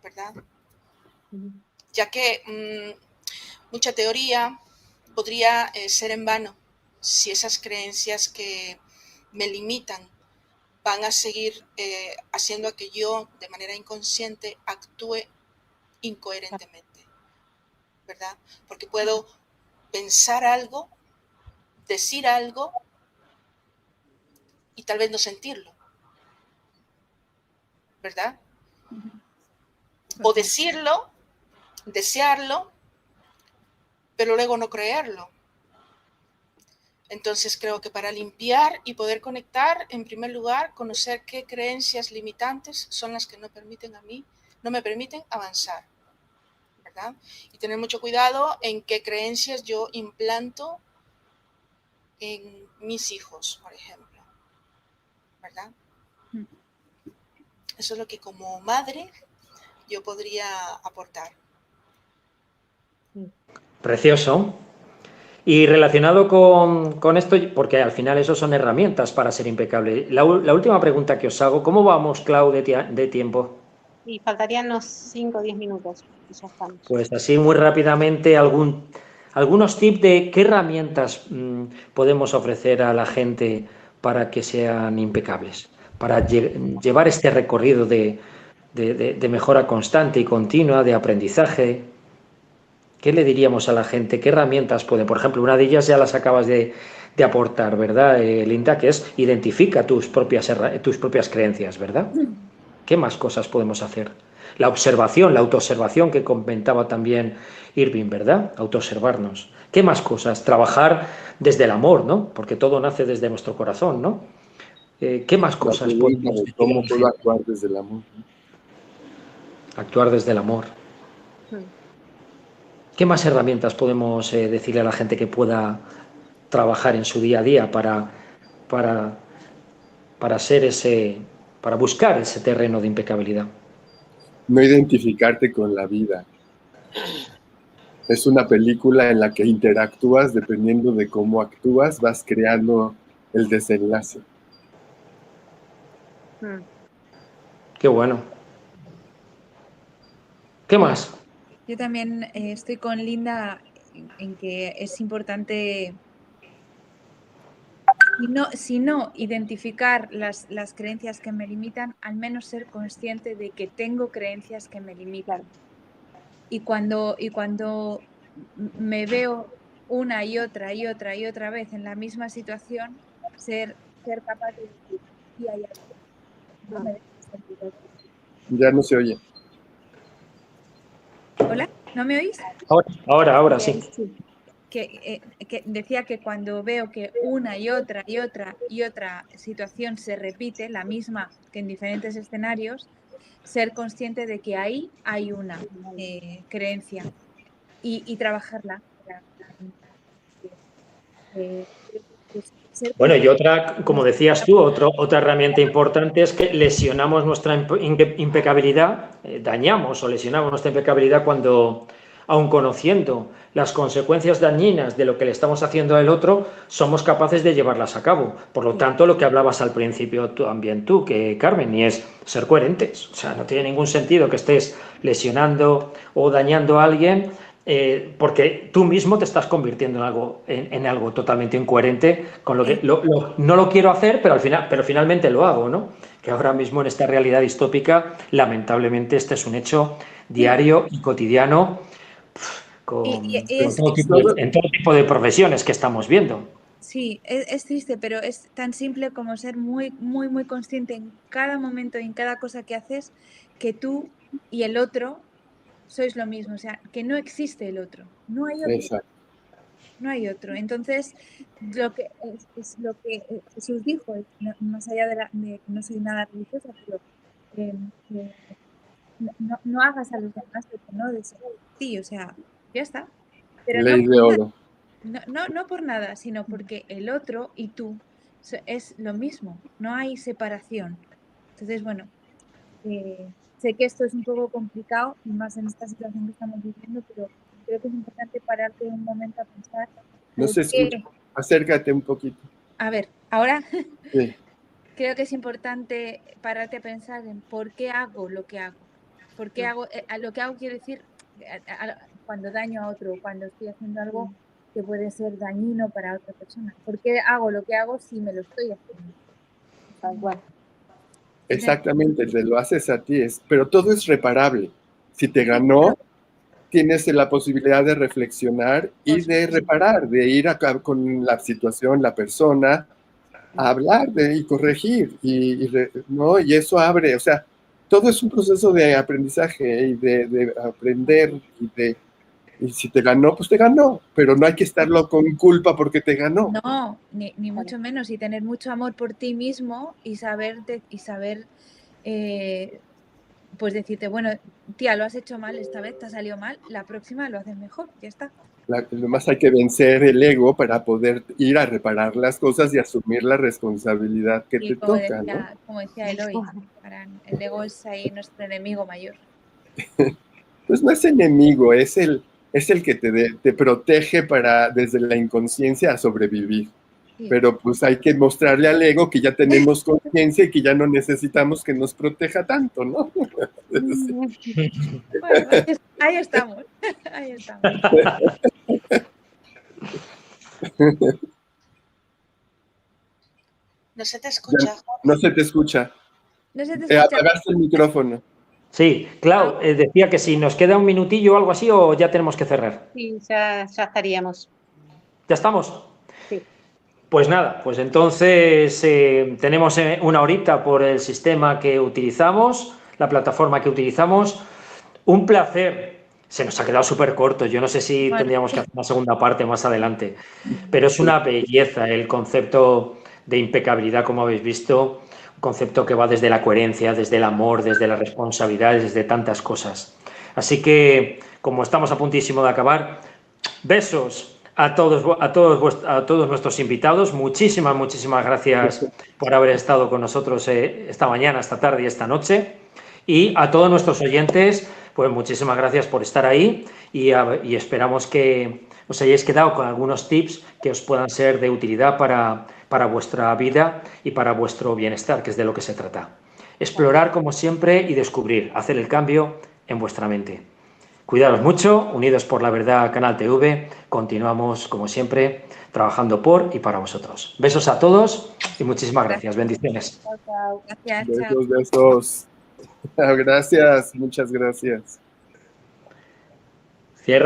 ¿verdad? Ya que mucha teoría podría ser en vano si esas creencias que me limitan van a seguir haciendo a que yo de manera inconsciente actúe incoherentemente, ¿verdad? Porque puedo pensar algo, decir algo y tal vez no sentirlo, ¿verdad? O decirlo, desearlo, pero luego no creerlo. Entonces creo que para limpiar y poder conectar, en primer lugar, conocer qué creencias limitantes son las que no me permiten avanzar, ¿verdad? Y tener mucho cuidado en qué creencias yo implanto en mis hijos, por ejemplo, ¿verdad? Eso es lo que como madre yo podría aportar. Precioso. Y relacionado con esto, porque al final eso son herramientas para ser impecable. La última pregunta que os hago, ¿cómo vamos, Clau, de tiempo? Y faltarían unos 5 o 10 minutos y ya estamos. Pues así muy rápidamente, algunos tips de qué herramientas podemos ofrecer a la gente para que sean impecables, para llevar este recorrido de mejora constante y continua, de aprendizaje. ¿Qué le diríamos a la gente? ¿Qué herramientas pueden? Por ejemplo, una de ellas ya las acabas de aportar, ¿verdad, Linda? Que es identifica tus propias creencias, ¿verdad? ¿Qué más cosas podemos hacer? La observación, la autoobservación que comentaba también Irving, ¿verdad? Autoobservarnos. ¿Qué más cosas? Trabajar desde el amor, ¿no? Porque todo nace desde nuestro corazón, ¿no? ¿Qué más cosas podemos decir? ¿Cómo puedo actuar desde el amor? Actuar desde el amor. ¿Qué más herramientas podemos decirle a la gente que pueda trabajar en su día a día para buscar ese terreno de impecabilidad? No identificarte con la vida. Es una película en la que interactúas, dependiendo de cómo actúas, vas creando el desenlace. Qué bueno. ¿Qué más? Yo también estoy con Linda en que es importante, si no identificar las creencias que me limitan, al menos ser consciente de que tengo creencias que me limitan. Y cuando me veo una y otra vez en la misma situación, ser capaz de decir, sí, hay algo. No me dejes sentir. Ya no se oye. ¿Hola? ¿No me oís? Ahora sí. Que decía que cuando veo que una y otra situación se repite, la misma que en diferentes escenarios, ser consciente de que ahí hay una creencia y trabajarla. Bueno, y otra, como decías tú, otra herramienta importante es que lesionamos nuestra impecabilidad, dañamos o lesionamos nuestra impecabilidad cuando, aun conociendo las consecuencias dañinas de lo que le estamos haciendo al otro, somos capaces de llevarlas a cabo. Por lo tanto, lo que hablabas al principio también tú, que Carmen, y es ser coherentes. O sea, no tiene ningún sentido que estés lesionando o dañando a alguien porque tú mismo te estás convirtiendo en algo totalmente incoherente, con lo que no lo quiero hacer, pero finalmente lo hago, ¿no? Que ahora mismo en esta realidad distópica, lamentablemente, este es un hecho diario y cotidiano en todo tipo de profesiones que estamos viendo. Sí, es triste, pero es tan simple como ser muy, muy, muy consciente en cada momento y en cada cosa que haces, que tú y el otro sois lo mismo, o sea, que no existe el otro, no hay otro. Exacto. No hay otro. Entonces, lo que Jesús dijo, más allá de que no soy nada religiosa, pero no hagas a los demás lo que no deseas de ti, o sea, ya está. Pero Ley de oro. No por nada, sino porque el otro y tú es lo mismo, no hay separación. Entonces, bueno, sé que esto es un poco complicado, y más en esta situación que estamos viviendo, pero creo que es importante pararte un momento a pensar. No se escucha. Acércate un poquito. A ver, ahora Sí. creo que es importante pararte a pensar en por qué hago lo que hago. ¿Por qué hago lo que hago? Quiero decir, cuando daño a otro, cuando estoy haciendo algo que puede ser dañino para otra persona. ¿Por qué hago lo que hago si me lo estoy haciendo? Tal cual. Exactamente, te lo haces a ti, pero todo es reparable. Si te ganó, tienes la posibilidad de reflexionar y de reparar, de ir acá con la situación, la persona, a hablar y corregir, ¿no? Y eso abre, o sea, todo es un proceso de aprendizaje y de aprender, y si te ganó, pues te ganó, pero no hay que estarlo con culpa porque te ganó. No, ni mucho menos, y tener mucho amor por ti mismo y saber pues decirte, bueno, tía, lo has hecho mal esta vez, te ha salido mal, la próxima lo haces mejor, ya está. Nomás hay que vencer el ego para poder ir a reparar las cosas y asumir la responsabilidad que te toca, ¿no? Como decía Eloy, el ego es ahí nuestro enemigo mayor. Pues no es enemigo, es el que te protege desde la inconsciencia a sobrevivir. Sí. Pero pues hay que mostrarle al ego que ya tenemos conciencia y que ya no necesitamos que nos proteja tanto, ¿no? Bueno, ahí estamos. Ahí estamos. No se te escucha. No se te escucha. No se te escucha. Apagaste el micrófono. Sí, Clau, decía que si nos queda un minutillo o algo así, o ya tenemos que cerrar. Sí, ya estaríamos. ¿Ya estamos? Sí. Pues nada, pues entonces tenemos una horita por el sistema que utilizamos, la plataforma que utilizamos. Un placer. Se nos ha quedado súper corto. Yo no sé si tendríamos que hacer una segunda parte más adelante. Pero es una belleza el concepto de impecabilidad, como habéis visto. Un concepto que va desde la coherencia, desde el amor, desde la responsabilidad, desde tantas cosas. Así que, como estamos a puntísimo de acabar, besos a todos nuestros invitados. Muchísimas gracias por haber estado con nosotros esta mañana, esta tarde y esta noche. Y a todos nuestros oyentes, pues muchísimas gracias por estar ahí y esperamos que os hayáis quedado con algunos tips que os puedan ser de utilidad para vuestra vida y para vuestro bienestar, que es de lo que se trata. Explorar como siempre y descubrir, hacer el cambio en vuestra mente. Cuidaros mucho, unidos por la verdad Canal TV, continuamos como siempre trabajando por y para vosotros. Besos a todos y muchísimas gracias. Bendiciones. Chao. Gracias. Besos. Gracias, muchas gracias.